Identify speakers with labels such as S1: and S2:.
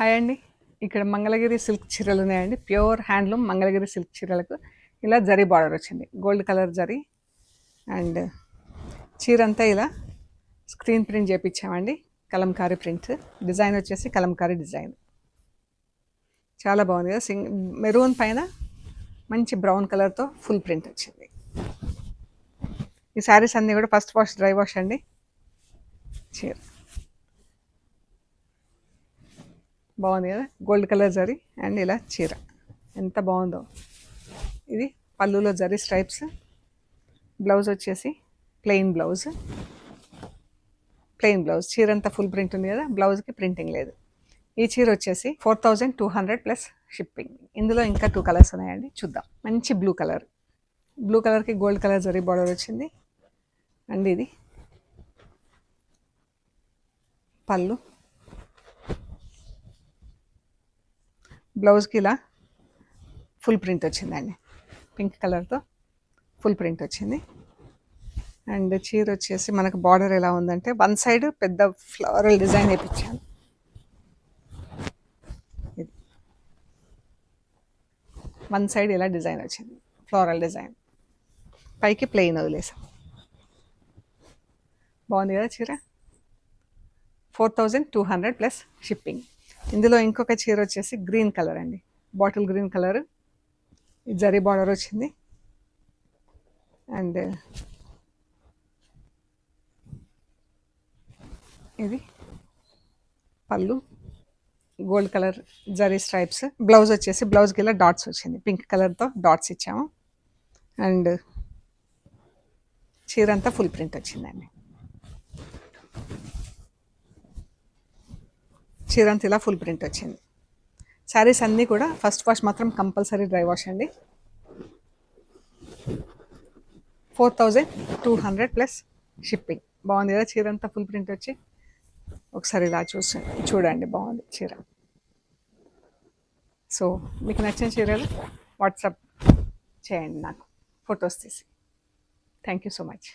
S1: Hi అండి. ఇక్కడ Mangalagiri silk చీరలు ఉన్నాయండి. ప్యూర్ హ్యాండ్లూమ్ మంగళగిరి సిల్క్ చీరలకు ఇలా జరీ బార్డర్ వచ్చింది. గోల్డ్ కలర్ జరీ అండ్ చీర అంతా ఇలా స్క్రీన్ ప్రింట్ చేయించామండి. కలంకారీ ప్రింట్స్. డిజైన్ వచ్చేసి కలంకారీ డిజైన్. చాలా బాగుంది కదా. మెరూన్ పైన మంచి బ్రౌన్ కలర్తో ఫుల్ ప్రింట్ వచ్చింది. ఈ శారీస్ అన్నీ కూడా ఫస్ట్ వాష్ డ్రై వాష్ అండి. చీర బాగుంది కదా. గోల్డ్ కలర్ జరీ అండ్ ఇలా చీర ఎంత బాగుందో. ఇది పళ్ళులో జరీ స్ట్రైప్స్. బ్లౌజ్ వచ్చేసి ప్లెయిన్ బ్లౌజ్. చీర అంతా ఫుల్ ప్రింట్ ఉంది కదా, బ్లౌజ్కి ప్రింటింగ్ లేదు. ఈ చీర వచ్చేసి 4200 ప్లస్ షిప్పింగ్. ఇందులో ఇంకా 2 కలర్స్ ఉన్నాయండి, చూద్దాం. మంచి బ్లూ కలర్కి గోల్డ్ కలర్ జరీ బార్డర్ వచ్చింది. అండ్ ఇది పళ్ళు. బ్లౌజ్కి ఇలా ఫుల్ ప్రింట్ వచ్చిందండి. పింక్ కలర్తో ఫుల్ ప్రింట్ వచ్చింది. అండ్ చీర వచ్చేసి మనకు బార్డర్ ఎలా ఉందంటే వన్ సైడ్ పెద్ద ఫ్లవరల్ డిజైన్ వేయించాను. ఇది వన్ సైడ్ ఇలా డిజైన్ వచ్చింది, ఫ్లోరల్ డిజైన్. పైకి ప్లెయిన్ వదిలేసాం. బాగుంది కదా చీర. 4200 ప్లస్ షిప్పింగ్. ఇందులో ఇంకొక చీర వచ్చేసి గ్రీన్ కలర్ అండి, bottle green colour. Zari border వచ్చింది. అండ్ ఇది పళ్ళు gold colour zari stripes. Blouse వచ్చేసి బ్లౌజ్కి ఇలా డాట్స్ వచ్చింది, పింక్ కలర్తో డాట్స్ ఇచ్చాము. అండ్ చీర అంతా ఫుల్ ప్రింట్ వచ్చిందండి. చీర అంతా ఇలా ఫుల్ ప్రింట్ వచ్చింది. శారీస్ అన్నీ కూడా ఫస్ట్ వాష్ మాత్రం కంపల్సరీ డ్రై వాష్ అండి. 4200 ప్లస్ షిప్పింగ్. బాగుంది కదా చీర అంతా ఫుల్ ప్రింట్ వచ్చి. ఒకసారి ఇలా చూడండి, బాగుంది చీర. సో మీకు నచ్చిన చీరలు వాట్సాప్ చేయండి నాకు ఫొటోస్ తీసి. Thank you so much.